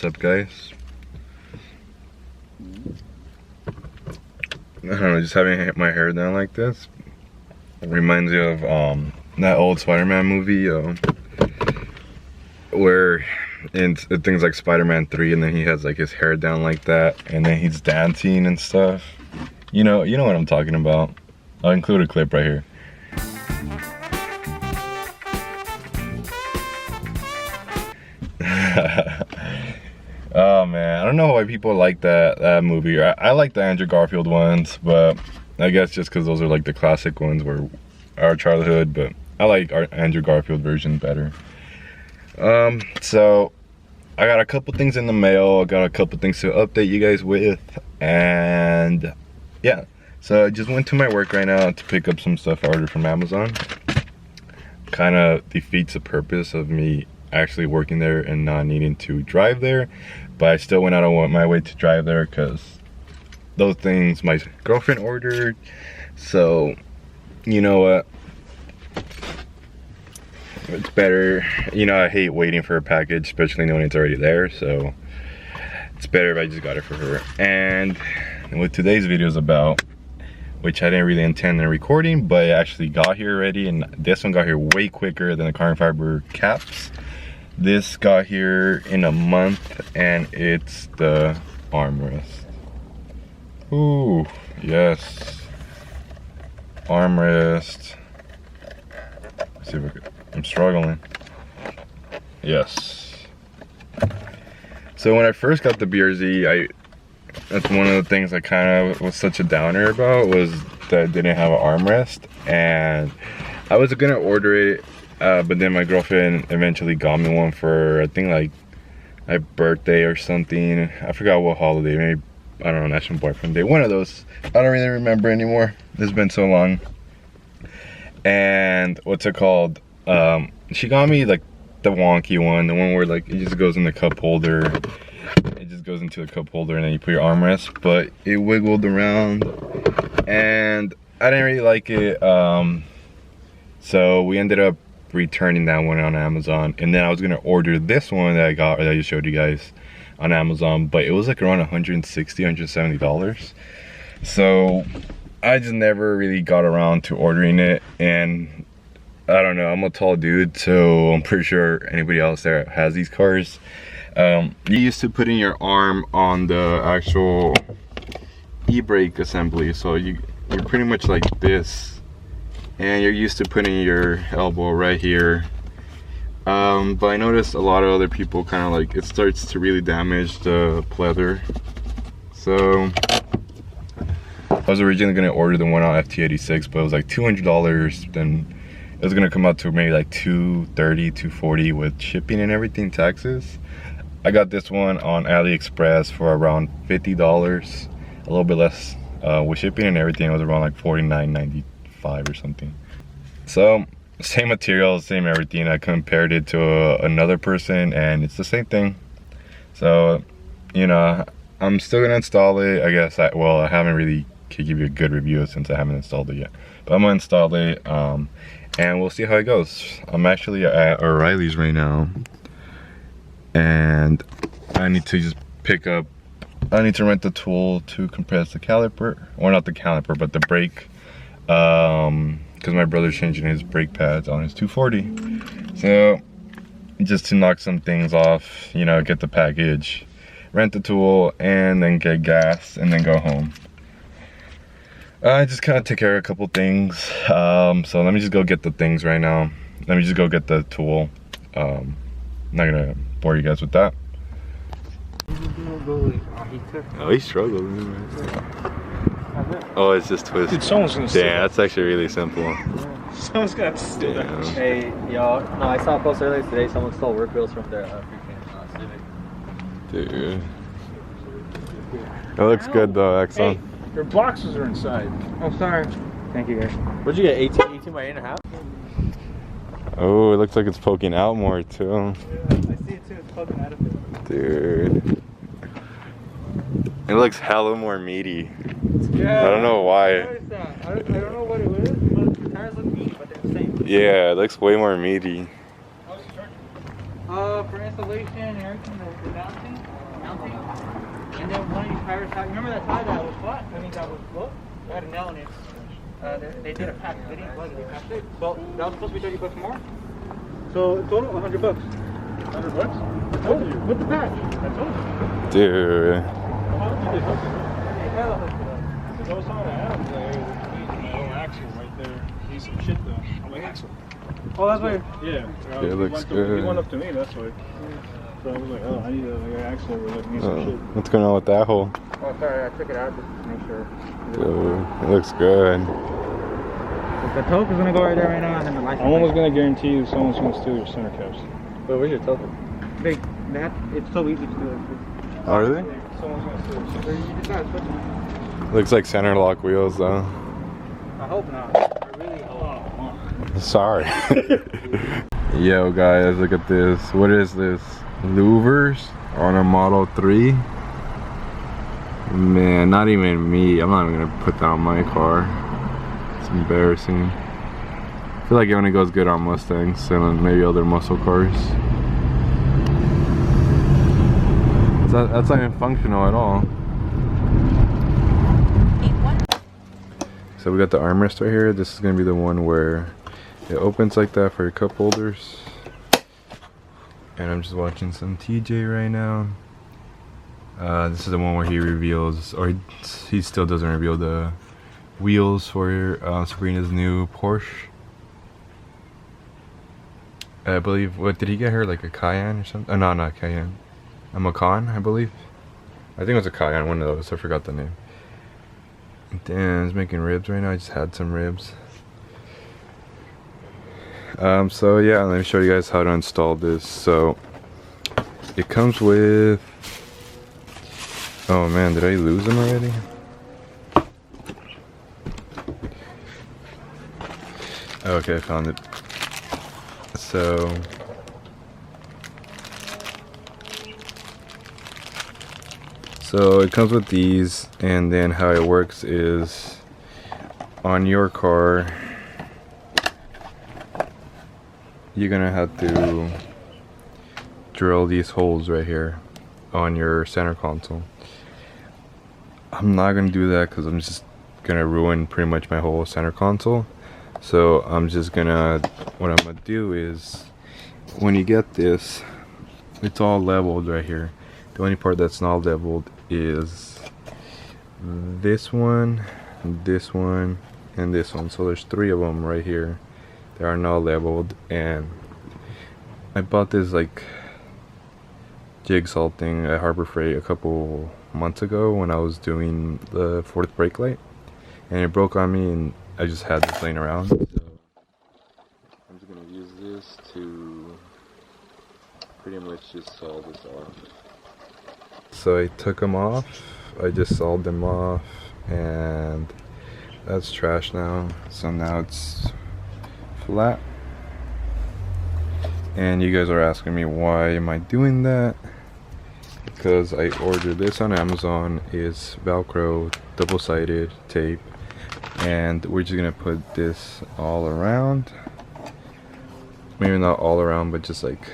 What's up, guys? I don't know, just having my hair down like this reminds me of that old Spider-Man movie where in things like Spider-Man 3, and then he has like his hair down like that, and then he's dancing and stuff. You know what I'm talking about. I'll include a clip right here. Oh man, I don't know why people like that movie. I like the Andrew Garfield ones, but I guess just because those are like the classic ones were our childhood, but I like our Andrew Garfield version better. So I got a couple things in the mail. I got a couple things to update you guys with, and yeah, so I just went to my work right now to pick up some stuff I ordered from Amazon. Kind of defeats the purpose of me actually working there and not needing to drive there, but I still went out of my way to drive there because those things my girlfriend ordered. So you know what, it's better, you know, I hate waiting for a package, especially knowing it's already there, so it's better if I just got it for her. And what today's video is about, which I didn't really intend on recording, but it actually got here already, and this one got here way quicker than the carbon fiber caps. This got here in a month, and it's the armrest. Ooh, yes. Armrest. Let's see if I could, I'm struggling. Yes. So when I first got the BRZ, that's one of the things I kind of was such a downer about, was that it didn't have an armrest, and I was gonna order it, but then my girlfriend eventually got me one for, I think, like my birthday or something. I forgot what holiday, maybe, I don't know, National Boyfriend Day, one of those. I don't really remember anymore, it's been so long. And what's it called, she got me like the wonky one, the one where like it just goes in the cup holder. It just goes into the cup holder and then you put your armrest, but it wiggled around and I didn't really like it. So we ended up returning that one on Amazon, and then I was gonna order this one that I got, that I just showed you guys, on Amazon, but it was like around $160, $170. So I just never really got around to ordering it, and I don't know, I'm a tall dude, so I'm pretty sure anybody else there has these cars. You used to putting your arm on the actual e-brake assembly, so you're pretty much like this, and you're used to putting your elbow right here. But I noticed a lot of other people kind of like, it starts to really damage the pleather. So I was originally gonna order the one on FT86, but it was like $200. Then it was gonna come out to maybe like $230, $240 with shipping and everything, taxes. I got this one on AliExpress for around $50, a little bit less with shipping and everything. It was around like $49.95 or something. So same material, same everything. I compared it to another person and it's the same thing. So, you know, I'm still gonna install it, I guess. Well, I haven't really could give you a good review since I haven't installed it yet, but I'm gonna install it, and we'll see how it goes. I'm actually at O'Reilly's right now, and I need to just I need to rent the tool to compress the caliper, or not the caliper, but the brake, because my brother's changing his brake pads on his 240. So just to knock some things off, you know, get the package, rent the tool, and then get gas, and then go home. I just kind of take care of a couple things. So let me just go get the things right now. Let me just go get the tool. I'm not gonna bore you guys with that. Oh, he's struggling. Oh, it's just twisted. Dude, someone's gonna steal. Yeah, that's actually really simple. Yeah. Someone's gonna steal that. Hey, y'all. No, I saw a post earlier today. Someone stole work wheels from their freaking Civic. Dude. It looks good though, Exxon. Hey, your boxes are inside. Oh, sorry. Thank you, guys. What'd you get? 18 by 8.5? Oh, it looks like it's poking out more too. Yeah, I see it too. It's poking out of it. Dude. It looks hella more meaty. Yeah. I don't know why. I don't know what it is, but the tires look meaty, but they're the same. Yeah, it looks way more meaty. For installation and everything, the mounting. And then one of these tires, remember that tire that was flat? I mean, that was low? It had a nail in it. They did a pack. They didn't plug it. They patched it. Well, that was supposed to be 30 bucks more. So total, 100 bucks. 100 bucks? I told you. With the patch. I told you. Dude. How did they hook it up? Because I was talking to Adam today. My whole axle right there. Needs some shit done. On my axle. Oh, that's why. Yeah. It looks good. He went up to me, that's why. So I was like, oh, I need an axle over there. Need some shit. What's going on with that hole? Oh, sorry. I took it out just to make sure. Dude, it looks good. The toke is gonna go right there right now, and then the license. I'm almost gonna guarantee you someone's gonna steal your center caps. Wait, where's your toke? It's so easy to do it. Oh, really? Someone's gonna steal your center. You just gotta switch them. Looks like center lock wheels though. I hope not. I really hope. Sorry. Yo guys, look at this. What is this? Louvers on a Model 3? Man, not even me. I'm not even gonna put that on my car. It's embarrassing. I feel like it only goes good on Mustangs and maybe other muscle cars. That's not even functional at all. So we got the armrest right here. This is gonna be the one where it opens like that for your cup holders. And I'm just watching some TJ right now. This is the one where he reveals, or he still doesn't reveal the wheels for Sabrina's new Porsche. I believe, what did he get her, like a Cayenne or something? Oh, no, not Cayenne. A Macan, I believe. I think it was a Cayenne, one of those. I forgot the name. Dan's making ribs right now. I just had some ribs. So yeah, let me show you guys how to install this. So it comes with, oh man, did I lose them already? Okay, I found it. So it comes with these, and then how it works is on your car you're gonna have to drill these holes right here on your center console. I'm not gonna do that because I'm just gonna ruin pretty much my whole center console. So I'm just gonna, what I'm gonna do is, when you get this, it's all leveled right here. The only part that's not leveled is this one, and this one. So there's 3 of them right here. They are not leveled, and I bought this like jigsaw thing at Harbor Freight a couple months ago when I was doing the 4th brake light, and it broke on me, and I just had this laying around. So I'm just gonna use this to pretty much just saw this off. So I took them off. I just sawed them off, and that's trash now. So now it's flat. And you guys are asking me, why am I doing that? Because I ordered this on Amazon. It's Velcro double-sided tape, and we're just gonna put this all around. Maybe not all around, but just like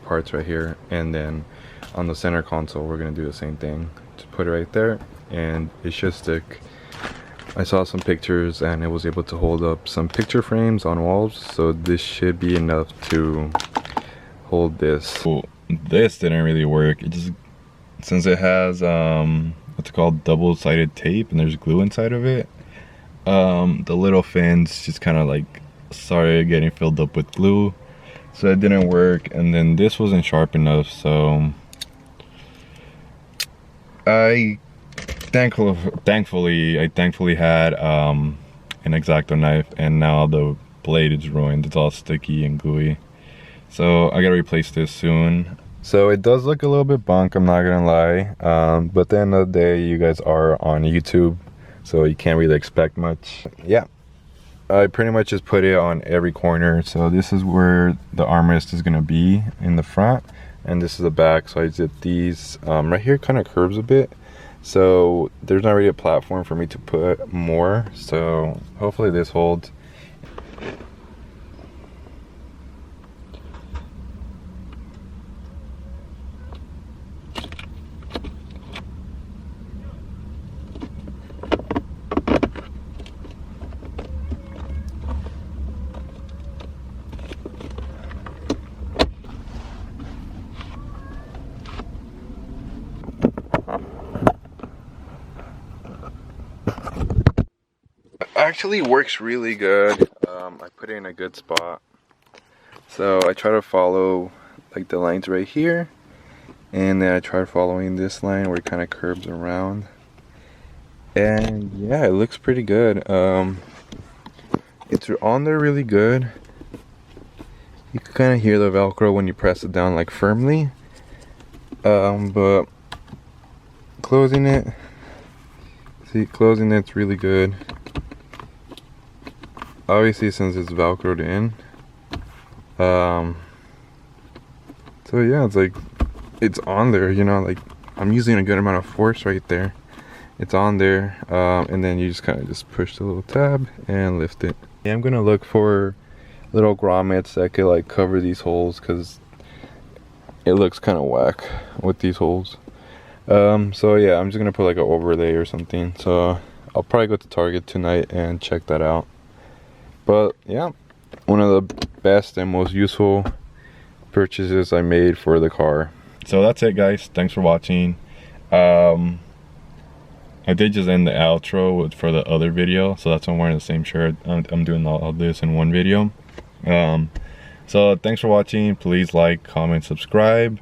parts right here, and then on the center console we're gonna do the same thing. Just put it right there, and it should stick. I saw some pictures, and it was able to hold up some picture frames on walls, so this should be enough to hold this. Well, this didn't really work. It just, since it has what's called double-sided tape and there's glue inside of it, the little fins just kind of like started getting filled up with glue, so it didn't work. And then this wasn't sharp enough, so I thankfully had an X-Acto knife, and now the blade is ruined. It's all sticky and gooey, so I gotta replace this soon. So it does look a little bit bunk, I'm not gonna lie, but at the end of the day, you guys are on YouTube, so you can't really expect much. Yeah, I pretty much just put it on every corner. So this is where the armrest is gonna be in the front, and this is the back. So I did these right here, kind of curves a bit, so there's not really a platform for me to put more, so hopefully this holds. actually works really good. I put it in a good spot. So I try to follow like the lines right here. And then I tried following this line where it kind of curves around. And yeah, it looks pretty good. It's on there really good. You can kind of hear the Velcro when you press it down like firmly. But closing it, see, closing it's really good. Obviously since it's Velcroed in. So yeah, it's like, it's on there, you know, like I'm using a good amount of force right there. It's on there, and then you just kind of just push the little tab and lift it. Yeah, I'm gonna look for little grommets that could like cover these holes, because it looks kind of whack with these holes. So yeah, I'm just gonna put like an overlay or something. So I'll probably go to Target tonight and check that out. But yeah, one of the best and most useful purchases I made for the car. So that's it, guys. Thanks for watching. I did just end the outro for the other video, so that's why I'm wearing the same shirt. I'm doing all this in one video. So thanks for watching. Please like, comment, subscribe.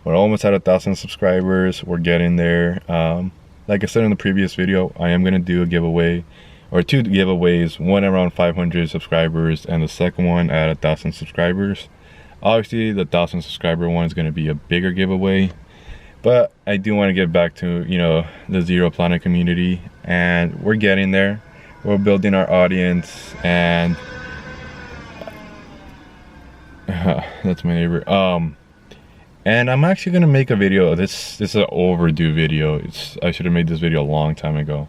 We're almost at 1,000 subscribers. We're getting there. Like I said in the previous video, I am gonna do a giveaway, or 2 giveaways, one around 500 subscribers and the second one at 1,000 subscribers. Obviously the 1,000 subscriber one is going to be a bigger giveaway, but I do want to get back to, you know, the Zeroplanet community, and we're getting there. We're building our audience, and that's my neighbor. And I'm actually going to make a video. This is an overdue video. I should have made this video a long time ago,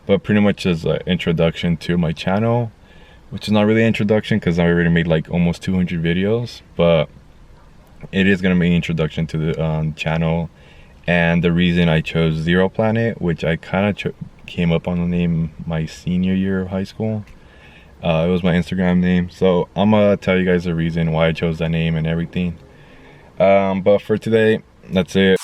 but pretty much as an introduction to my channel, which is not really an introduction because I already made like almost 200 videos, but it is going to be an introduction to the channel. And the reason I chose Zeroplanet, which I kind of came up on the name my senior year of high school. It was my Instagram name. So I'm going to tell you guys the reason why I chose that name and everything. But for today, that's it.